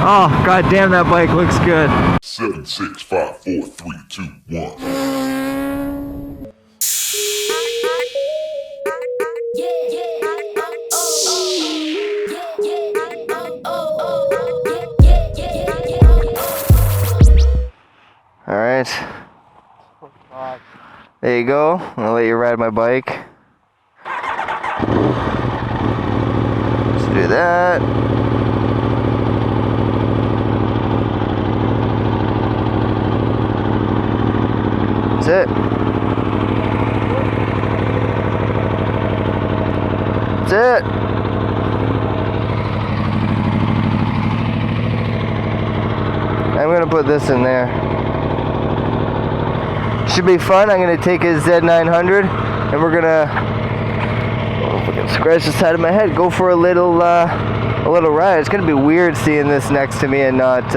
Oh, god damn, that bike looks good. 7, 6, 5, 4, 3, 2, 1. Alright. There you go. I'm gonna let you ride my bike. Let's do that. That's it. That's it. I'm gonna put this in there. Should be fun. I'm gonna take a Z900 and we're gonna, oh, if I can scratch the side of my head, go for a little ride. It's gonna be weird seeing this next to me and not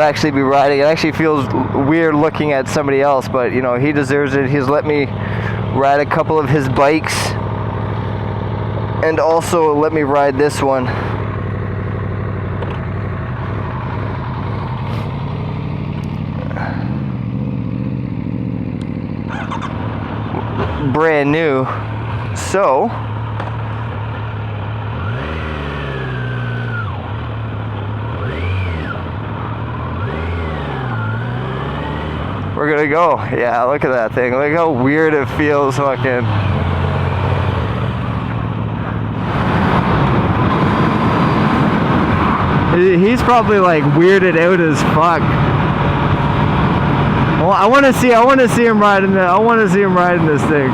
actually be riding. It actually feels weird looking at somebody else, but you know, he deserves it. He's let me ride a couple of his bikes and also let me ride this one. Brand new. So we're gonna go. Yeah, look at that thing. Look how weird it feels fucking. He's probably like weirded out as fuck. Well, I want to see him riding this. I want to see him riding this thing.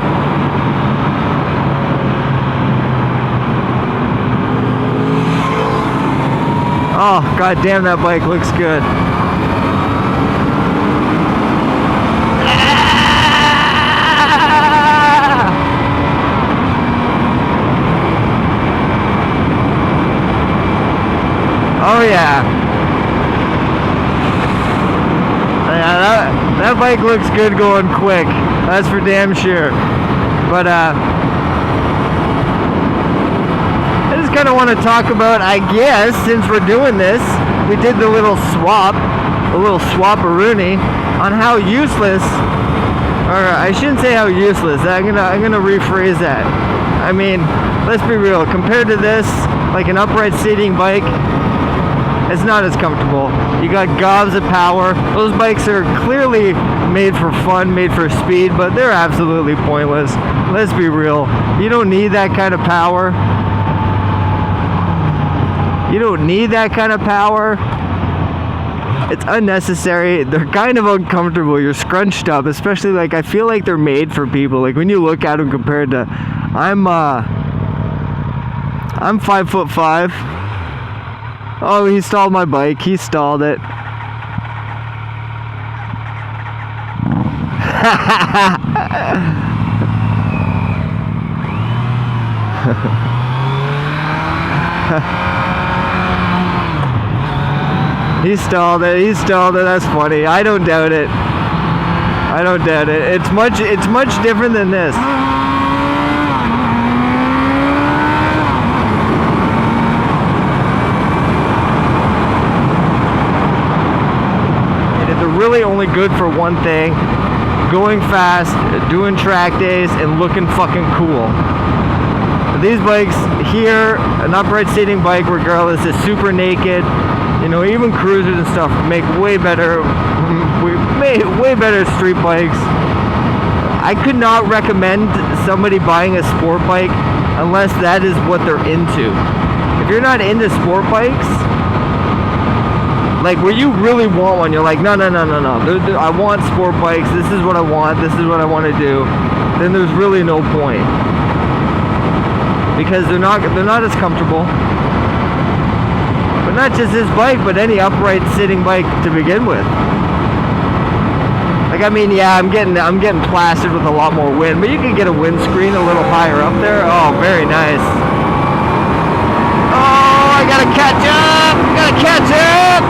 Oh, god damn, that bike looks good. Oh yeah. That bike looks good going quick. That's for damn sure. But I just kind of want to talk about, I guess, since we're doing this, we did the little swap, a little swap-a-rooney on how useless, or I shouldn't say how useless. I'm gonna rephrase that. I mean, let's be real. Compared to this, like an upright seating bike, it's not as comfortable. You got gobs of power. Those bikes are clearly made for fun, made for speed, but they're absolutely pointless. Let's be real. You don't need that kind of power. You don't need that kind of power. It's unnecessary. They're kind of uncomfortable. You're scrunched up, especially like I feel like they're made for people. Like when you look at them compared to, I'm 5'5". Oh, he stalled my bike. He stalled it. He stalled it. He stalled it. That's funny. I don't doubt it. I don't doubt it. It's much different than this. Really only good for one thing: going fast, doing track days, and looking fucking cool. But these bikes here, an upright seating bike regardless, is super naked. You know, even cruisers and stuff make way better street bikes. I could not recommend somebody buying a sport bike unless that is what they're into. If you're not into sport bikes, like where you really want one, you're like, no. I want sport bikes. This is what I want. This is what I want to do. Then there's really no point because they're not as comfortable. But not just this bike, but any upright sitting bike to begin with. Like I mean, yeah, I'm getting plastered with a lot more wind, but you can get a windscreen a little higher up there. Oh, very nice. Oh, I gotta catch up. Gotta catch up.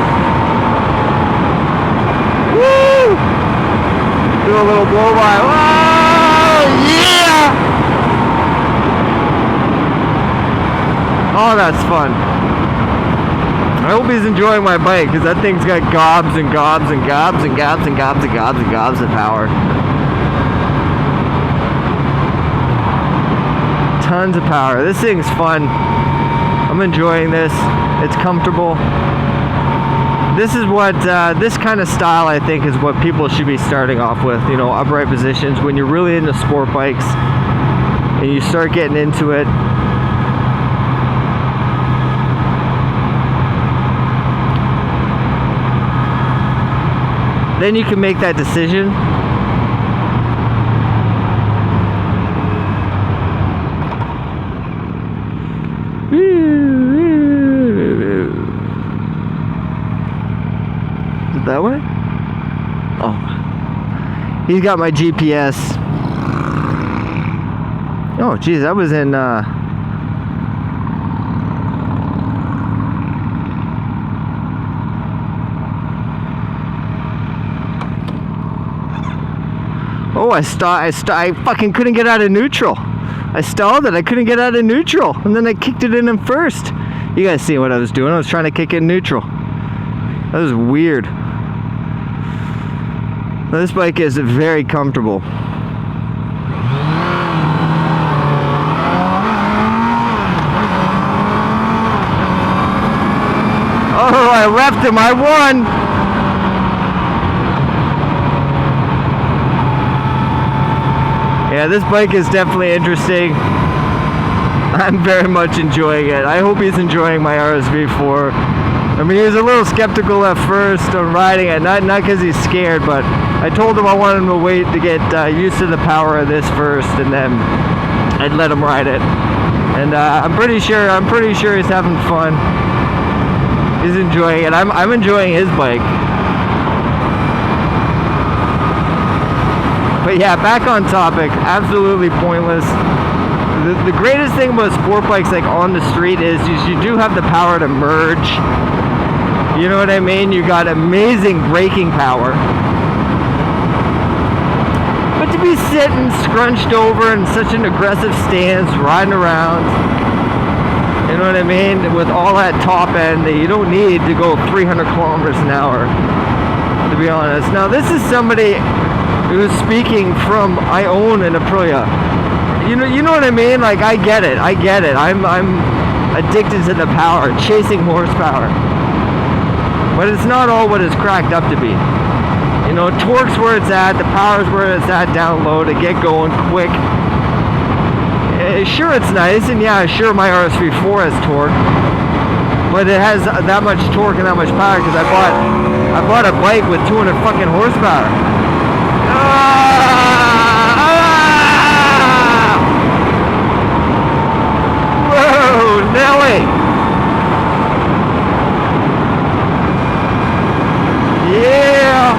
Woo! Do a little blow by. Whoa! Yeah! Oh, that's fun. I hope he's enjoying my bike, because that thing's got gobs and gobs and gobs and gobs and gobs and gobs and gobs of power. Tons of power. This thing's fun. I'm enjoying this. It's comfortable. This is what, this kind of style I think is what people should be starting off with, you know, upright positions. When you're really into sport bikes and you start getting into it, then you can make that decision. Is it that way? Oh. He's got my GPS. Oh, geez, that was in, Oh, I fucking couldn't get out of neutral. I stalled it. I couldn't get out of neutral. And then I kicked it in first. You guys see what I was doing? I was trying to kick it in neutral. That was weird. This bike is very comfortable. Oh, I left him. I won. Yeah, this bike is definitely interesting. I'm very much enjoying it. I hope he's enjoying my RSV4. I mean, he was a little skeptical at first on riding it, not because he's scared, but I told him I wanted him to wait to get used to the power of this first, and then I'd let him ride it. And I'm pretty sure he's having fun. He's enjoying it. I'm enjoying his bike. But yeah, back on topic, absolutely pointless. The greatest thing about sport bikes like on the street is you do have the power to merge. You know what I mean? You got amazing braking power. But to be sitting scrunched over in such an aggressive stance, riding around, you know what I mean? With all that top end that you don't need to go 300 kilometers an hour, to be honest. Now this is somebody who's speaking from, I own an Aprilia. You know what I mean? Like, I get it. I'm addicted to the power, chasing horsepower. But it's not all what it's cracked up to be. You know, torque's where it's at, the power's where it's at down low to get going quick. Sure, it's nice, and yeah, sure, my RSV4 has torque, but it has that much torque and that much power because I bought a bike with 200 fucking horsepower. Whoa, Nelly! Yeah!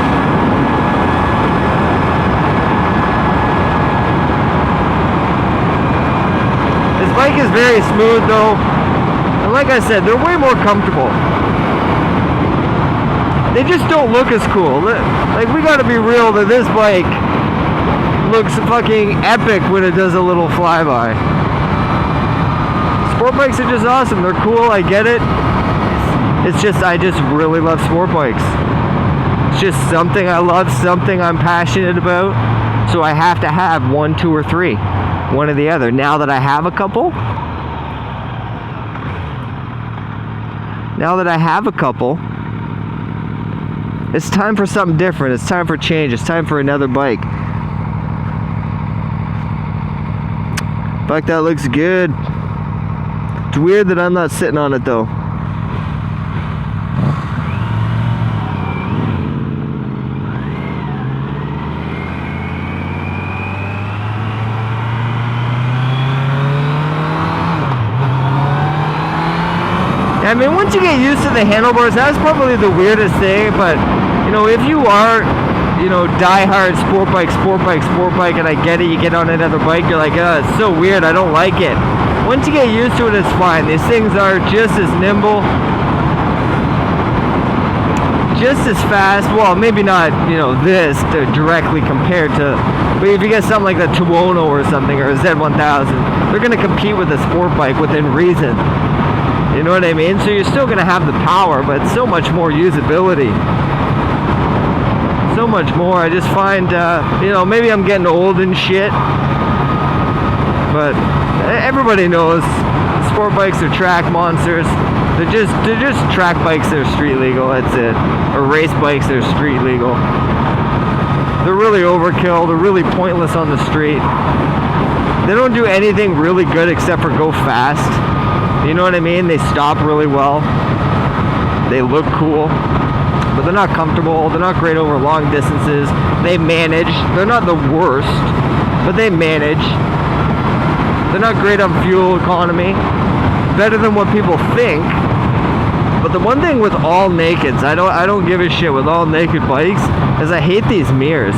This bike is very smooth though, and like I said, they're way more comfortable. They just don't look as cool. Like, we gotta be real that this bike looks fucking epic when it does a little flyby. Sport bikes are just awesome. They're cool, I get it. It's just, I just really love sport bikes. It's just something I love, something I'm passionate about. So I have to have one, two, or three. One or the other. Now that I have a couple, it's time for something different. It's time for change. It's time for another bike. Fuck, that looks good. It's weird that I'm not sitting on it though. I mean, once you get used to the handlebars, that's probably the weirdest thing, but, you know, if you are, you know, die-hard sport bike, and I get it, you get on another bike, you're like, oh, it's so weird, I don't like it. Once you get used to it, it's fine. These things are just as nimble, just as fast, well, maybe not, you know, this directly compared to, but if you get something like the Tuono or something, or a Z1000, they're going to compete with a sport bike within reason. You know what I mean? So you're still gonna have the power, but so much more usability. So much more. I just find, you know, maybe I'm getting old and shit, but everybody knows sport bikes are track monsters. They're just track bikes that are street legal. That's it. Or race bikes that are street legal. They're really overkill. They're really pointless on the street. They don't do anything really good except for go fast. You know what I mean? They stop really well. They look cool, but they're not comfortable. They're not great over long distances. They manage. They're not the worst, but they manage. They're not great on fuel economy. Better than what people think. But the one thing with all nakeds, I don't give a shit with all naked bikes, is I hate these mirrors.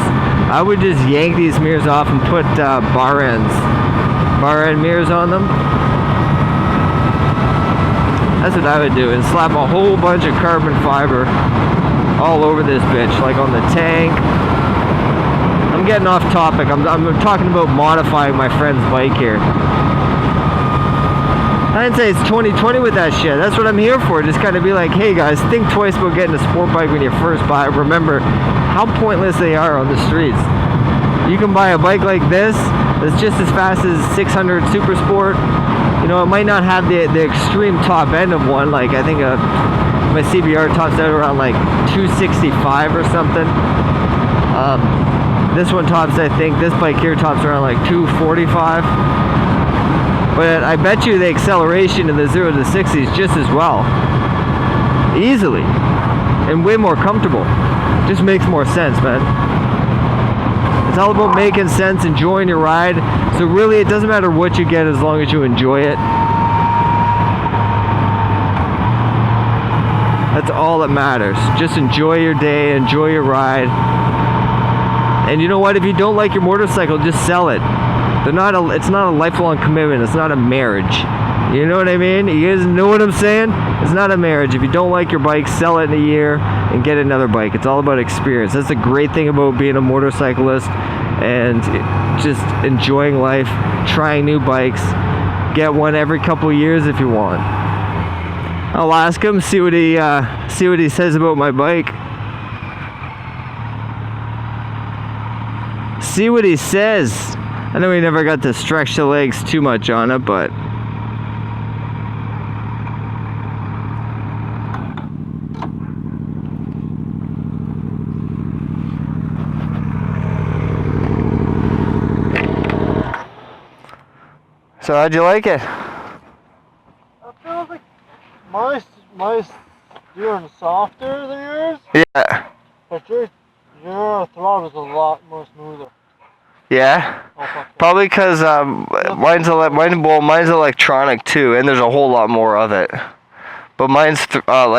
I would just yank these mirrors off and put bar end mirrors on them. That's what I would do, and slap a whole bunch of carbon fiber all over this bitch, like on the tank. I'm getting off topic. I'm talking about modifying my friend's bike here. I didn't say it's 2020 with that shit. That's what I'm here for. Just kind of be like, hey guys, think twice about getting a sport bike when you first buy it. Remember how pointless they are on the streets. You can buy a bike like this that's just as fast as 600 Super Sport. You know, it might not have the extreme top end of one. Like I think my CBR tops out around like 265 or something. This one tops, I think, this bike here tops around like 245. But I bet you the acceleration in the 0 to 60 is just as well. Easily. And way more comfortable. Just makes more sense, man. It's all about making sense, enjoying your ride. So really, it doesn't matter what you get as long as you enjoy it. That's all that matters. Just enjoy your day, enjoy your ride. And you know what? If you don't like your motorcycle, just sell it. It's not a lifelong commitment. It's not a marriage. You know what I mean? You guys know what I'm saying? It's not a marriage. If you don't like your bike, sell it in a year and get another bike. It's all about experience. That's the great thing about being a motorcyclist and just enjoying life, trying new bikes. Get one every couple of years if you want. I'll ask him, see what he says about my bike. See what he says. I know he never got to stretch the legs too much on it, but so how'd you like it? I feel like my steering softer than yours, Yeah. but your throttle's a lot more smoother. Yeah? Oh, fuck. Probably because mine's electronic too, and there's a whole lot more of it. But mine's throttle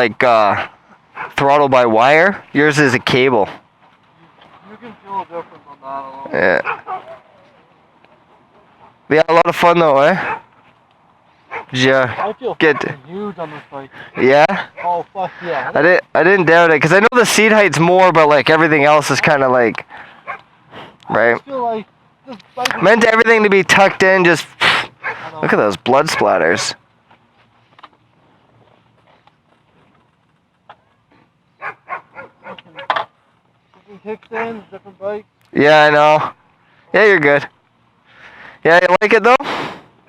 by wire. Yours is a cable. You can feel a difference on that a little. Yeah. Yeah, a lot of fun though, eh? Yeah. I feel Get fucking huge on this bike. yeah. Oh fuck yeah. I didn't doubt it because I know the seat height's more, but like everything else is kind of like right. I feel like this bike is Meant everything to be tucked in. Just look at those blood splatters. different kickstands, different bikes. Yeah, I know. Yeah, you're good. Yeah, you like it though?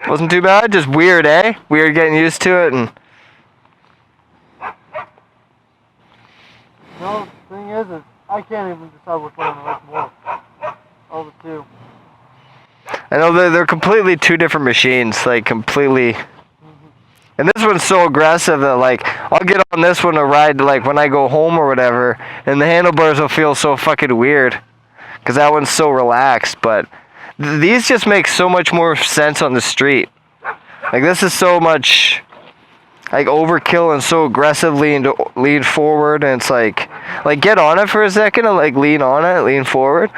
Wasn't too bad. Just weird, eh? Weird getting used to it and. No, the thing is I can't even decide which one I like more. All the two. I know they're completely two different machines, like completely. And this one's so aggressive that like I'll get on this one to ride like when I go home or whatever, and the handlebars will feel so fucking weird, cause that one's so relaxed. But these just make so much more sense on the street. Like this is so much like overkill and so aggressive, lean forward, and it's like get on it for a second and like lean on it, lean forward.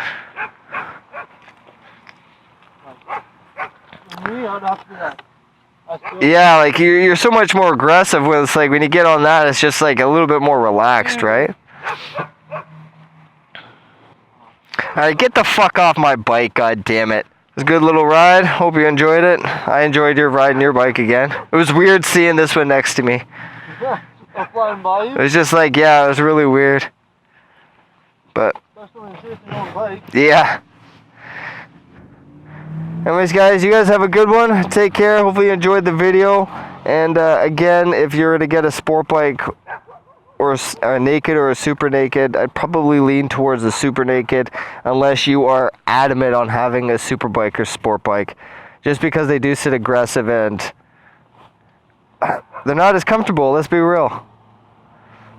For me, I'd have to do that. Yeah, like you're so much more aggressive when it's like when you get on that, it's just like a little bit more relaxed, right? Alright, get the fuck off my bike, god damn it. was a good little ride. Hope you enjoyed it. I enjoyed your riding your bike again. It was weird seeing this one next to me. Yeah, I'm flying by you. It was just like, yeah, it was really weird. But, Especially when you're sitting on a bike. yeah. Anyways, guys, you guys have a good one. Take care. Hopefully you enjoyed the video. And again, if you're to get a sport bike or a naked or a super naked, I'd probably lean towards the super naked unless you are adamant on having a super bike or sport bike. Just because they do sit aggressive and they're not as comfortable, let's be real.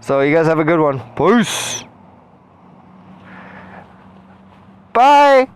So you guys have a good one. Peace. Bye.